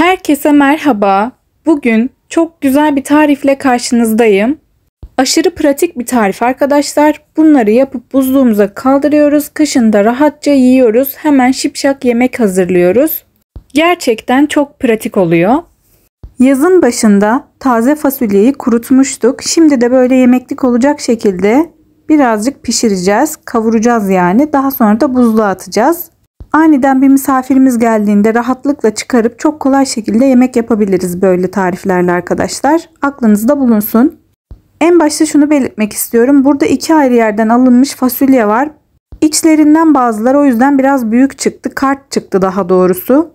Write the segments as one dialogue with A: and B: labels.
A: Herkese merhaba. Bugün çok güzel bir tarifle karşınızdayım. Aşırı pratik bir tarif arkadaşlar. Bunları yapıp buzluğumuza kaldırıyoruz. Kışın da rahatça yiyoruz. Hemen şipşak yemek hazırlıyoruz. Gerçekten çok pratik oluyor. Yazın başında taze fasulyeyi kurutmuştuk. Şimdi de böyle yemeklik olacak şekilde birazcık pişireceğiz. Kavuracağız yani. Daha sonra da buzluğa atacağız. Aniden bir misafirimiz geldiğinde rahatlıkla çıkarıp çok kolay şekilde yemek yapabiliriz böyle tariflerle arkadaşlar. Aklınızda bulunsun. En başta şunu belirtmek istiyorum. Burada iki ayrı yerden alınmış fasulye var. İçlerinden bazıları o yüzden biraz büyük çıktı. Kart çıktı daha doğrusu.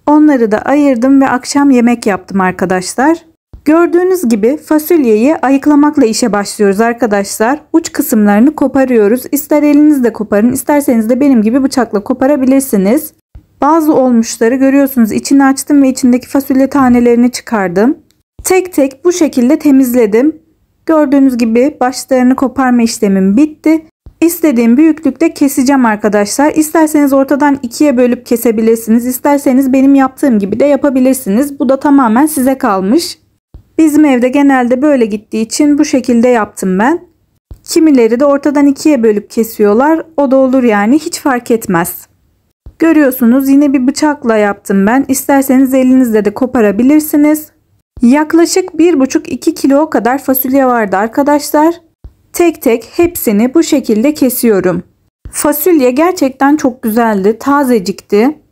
A: Onları da ayırdım ve akşam yemek yaptım arkadaşlar. Gördüğünüz gibi fasulyeyi ayıklamakla işe başlıyoruz arkadaşlar. Uç kısımlarını koparıyoruz. İster elinizle koparın, isterseniz de benim gibi bıçakla koparabilirsiniz. Bazı olmuşları görüyorsunuz. İçini açtım ve içindeki fasulye tanelerini çıkardım. Tek tek bu şekilde temizledim. Gördüğünüz gibi başlarını koparma işlemim bitti. İstediğim büyüklükte keseceğim arkadaşlar. İsterseniz ortadan ikiye bölüp kesebilirsiniz. İsterseniz benim yaptığım gibi de yapabilirsiniz. Bu da tamamen size kalmış. Bizim evde genelde böyle gittiği için bu şekilde yaptım ben. Kimileri de ortadan ikiye bölüp kesiyorlar. O da olur yani, hiç fark etmez. Görüyorsunuz yine bir bıçakla yaptım ben. İsterseniz elinizle de koparabilirsiniz. Yaklaşık 1,5-2 kilo kadar fasulye vardı arkadaşlar. Tek tek hepsini bu şekilde kesiyorum. Fasulye gerçekten çok güzeldi, tazecikti.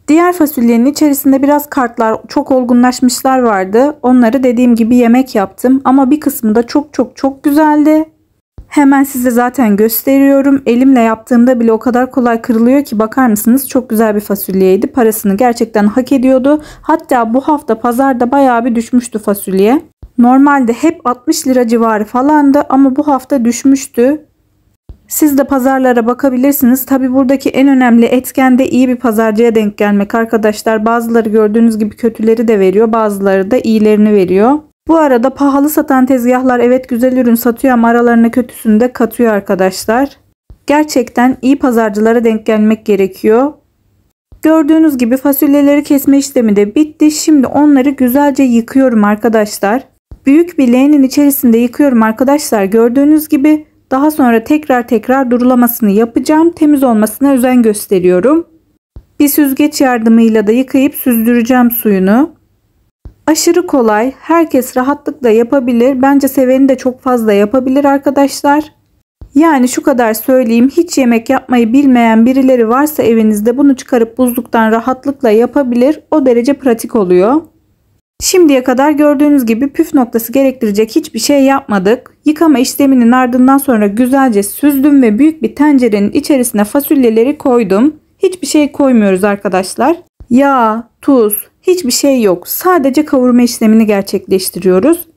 A: Diğer fasulyenin içerisinde biraz kartlar, çok olgunlaşmışlar vardı. Onları dediğim gibi yemek yaptım ama bir kısmı da çok güzeldi. Hemen size zaten gösteriyorum. Elimle yaptığımda bile o kadar kolay kırılıyor ki, bakar mısınız? Çok güzel bir fasulyeydi. Parasını gerçekten hak ediyordu. Hatta bu hafta pazarda bayağı bir düşmüştü fasulye. Normalde hep 60 lira civarı falandı ama bu hafta düşmüştü. Siz de pazarlara bakabilirsiniz. Tabi buradaki en önemli etken de iyi bir pazarcıya denk gelmek arkadaşlar. Bazıları gördüğünüz gibi kötüleri de veriyor, bazıları da iyilerini veriyor. Bu arada pahalı satan tezgahlar evet güzel ürün satıyor ama aralarına kötüsünü de katıyor arkadaşlar. Gerçekten iyi pazarcılara denk gelmek gerekiyor. Gördüğünüz gibi fasulyeleri kesme işlemi de bitti. Şimdi onları güzelce yıkıyorum arkadaşlar. Büyük bir leğenin içerisinde yıkıyorum arkadaşlar. Gördüğünüz gibi daha sonra tekrar durulamasını yapacağım. Temiz olmasına özen gösteriyorum. Bir süzgeç yardımıyla da yıkayıp süzdüreceğim suyunu. Aşırı kolay. Herkes rahatlıkla yapabilir. Bence seveni de çok fazla yapabilir arkadaşlar. Yani şu kadar söyleyeyim. Hiç yemek yapmayı bilmeyen birileri varsa evinizde bunu çıkarıp buzluktan rahatlıkla yapabilir. O derece pratik oluyor. Şimdiye kadar gördüğünüz gibi püf noktası gerektirecek hiçbir şey yapmadık. Yıkama işleminin ardından sonra güzelce süzdüm ve büyük bir tencerenin içerisine fasulyeleri koydum. Hiçbir şey koymuyoruz arkadaşlar. Yağ, tuz, hiçbir şey yok. Sadece kavurma işlemini gerçekleştiriyoruz.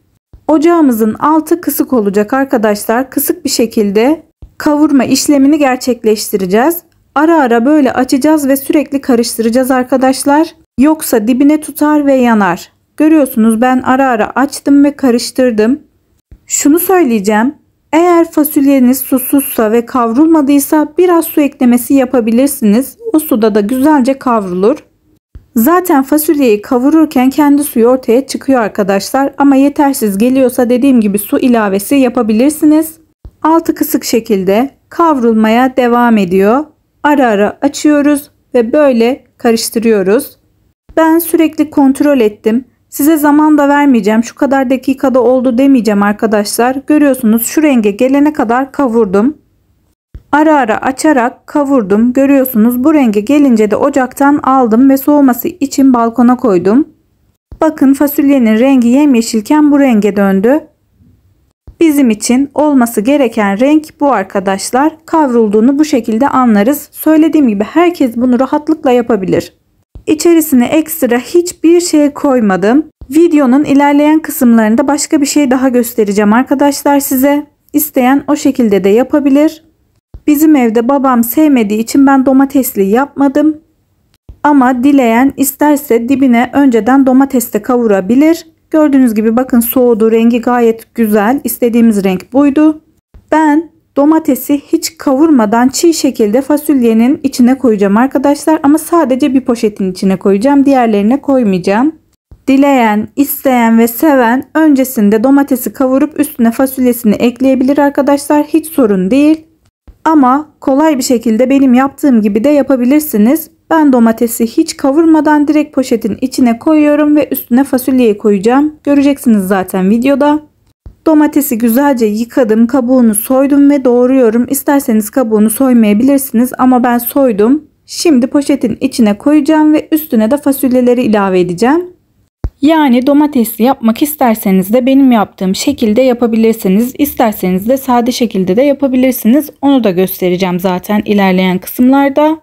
A: Ocağımızın altı kısık olacak arkadaşlar. Kısık bir şekilde kavurma işlemini gerçekleştireceğiz. Ara ara böyle açacağız ve sürekli karıştıracağız arkadaşlar. Yoksa dibine tutar ve yanar. Görüyorsunuz ben ara ara açtım ve karıştırdım. Şunu söyleyeceğim. Eğer fasulyeniz susuzsa ve kavrulmadıysa biraz su eklemesi yapabilirsiniz. O suda da güzelce kavrulur. Zaten fasulyeyi kavururken kendi suyu ortaya çıkıyor arkadaşlar. Ama yetersiz geliyorsa dediğim gibi su ilavesi yapabilirsiniz. Altı kısık şekilde kavrulmaya devam ediyor. Ara ara açıyoruz ve böyle karıştırıyoruz. Ben sürekli kontrol ettim. Size zaman da vermeyeceğim. Şu kadar dakikada oldu demeyeceğim arkadaşlar. Görüyorsunuz şu renge gelene kadar kavurdum. Ara ara açarak kavurdum. Görüyorsunuz bu renge gelince de ocaktan aldım ve soğuması için balkona koydum. Bakın fasulyenin rengi yemyeşilken bu renge döndü. Bizim için olması gereken renk bu arkadaşlar. Kavrulduğunu bu şekilde anlarız. Söylediğim gibi herkes bunu rahatlıkla yapabilir. İçerisine ekstra hiçbir şey koymadım. Videonun ilerleyen kısımlarında başka bir şey daha göstereceğim arkadaşlar size. İsteyen o şekilde de yapabilir. Bizim evde babam sevmediği için ben domatesli yapmadım. Ama dileyen isterse dibine önceden domates de kavurabilir. Gördüğünüz gibi bakın soğudu. Rengi gayet güzel. İstediğimiz renk buydu. Ben domatesi hiç kavurmadan çiğ şekilde fasulyenin içine koyacağım arkadaşlar. Ama sadece bir poşetin içine koyacağım. Diğerlerine koymayacağım. Dileyen, isteyen ve seven öncesinde domatesi kavurup üstüne fasulyesini ekleyebilir arkadaşlar. Hiç sorun değil. Ama kolay bir şekilde benim yaptığım gibi de yapabilirsiniz. Ben domatesi hiç kavurmadan direkt poşetin içine koyuyorum ve üstüne fasulyeyi koyacağım. Göreceksiniz zaten videoda. Domatesi güzelce yıkadım, kabuğunu soydum ve doğruyorum. İsterseniz kabuğunu soymayabilirsiniz ama ben soydum. Şimdi poşetin içine koyacağım ve üstüne de fasulyeleri ilave edeceğim. Yani domatesli yapmak isterseniz de benim yaptığım şekilde yapabilirsiniz. İsterseniz de sade şekilde de yapabilirsiniz. Onu da göstereceğim zaten ilerleyen kısımlarda.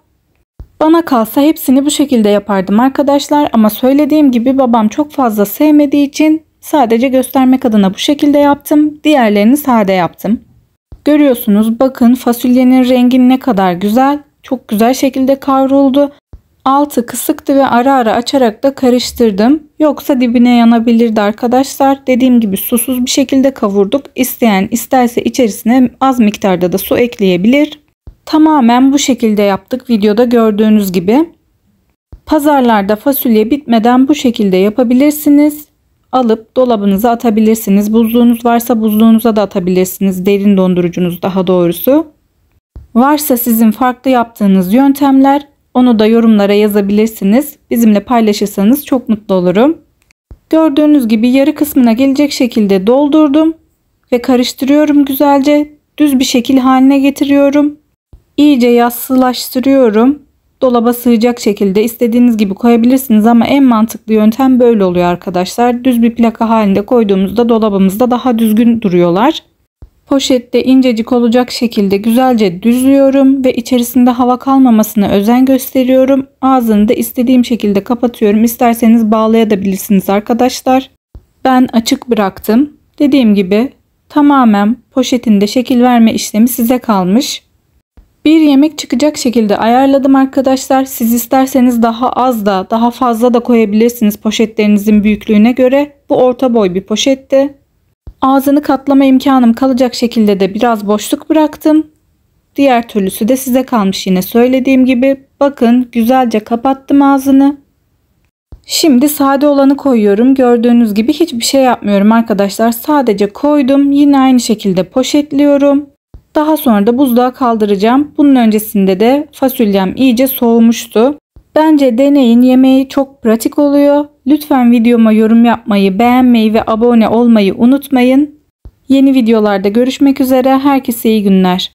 A: Bana kalsa hepsini bu şekilde yapardım arkadaşlar ama söylediğim gibi babam çok fazla sevmediği için sadece göstermek adına bu şekilde yaptım. Diğerlerini sade yaptım. Görüyorsunuz, bakın fasulyenin rengi ne kadar güzel. Çok güzel şekilde kavruldu. Altı kısıktı ve ara ara açarak da karıştırdım. Yoksa dibine yanabilirdi arkadaşlar. Dediğim gibi susuz bir şekilde kavurduk. İsteyen isterse içerisine az miktarda da su ekleyebilir. Tamamen bu şekilde yaptık videoda gördüğünüz gibi. Pazarlarda fasulye bitmeden bu şekilde yapabilirsiniz. Alıp dolabınıza atabilirsiniz. Buzluğunuz varsa buzluğunuza da atabilirsiniz. Derin dondurucunuz daha doğrusu. Varsa sizin farklı yaptığınız yöntemler, onu da yorumlara yazabilirsiniz. Bizimle paylaşırsanız çok mutlu olurum. Gördüğünüz gibi yarı kısmına gelecek şekilde doldurdum ve karıştırıyorum güzelce. Düz bir şekil haline getiriyorum. İyice yassılaştırıyorum. Dolaba sığacak şekilde istediğiniz gibi koyabilirsiniz ama en mantıklı yöntem böyle oluyor arkadaşlar. Düz bir plaka halinde koyduğumuzda dolabımızda daha düzgün duruyorlar. Poşette incecik olacak şekilde güzelce düzlüyorum ve içerisinde hava kalmamasına özen gösteriyorum. Ağzını da istediğim şekilde kapatıyorum. İsterseniz bağlayabilirsiniz arkadaşlar. Ben açık bıraktım. Dediğim gibi tamamen poşetinde şekil verme işlemi size kalmış. Bir yemek çıkacak şekilde ayarladım arkadaşlar. Siz isterseniz daha az da daha fazla da koyabilirsiniz poşetlerinizin büyüklüğüne göre. Bu orta boy bir poşetti. Ağzını katlama imkanım kalacak şekilde de biraz boşluk bıraktım. Diğer türlüsü de size kalmış yine söylediğim gibi. Bakın güzelce kapattım ağzını. Şimdi sade olanı koyuyorum. Gördüğünüz gibi hiçbir şey yapmıyorum arkadaşlar. Sadece koydum. Yine aynı şekilde poşetliyorum. Daha sonra da buzluğa kaldıracağım. Bunun öncesinde de fasulyem iyice soğumuştu. Bence deneyin, yemeği çok pratik oluyor. Lütfen videoma yorum yapmayı, beğenmeyi ve abone olmayı unutmayın. Yeni videolarda görüşmek üzere. Herkese iyi günler.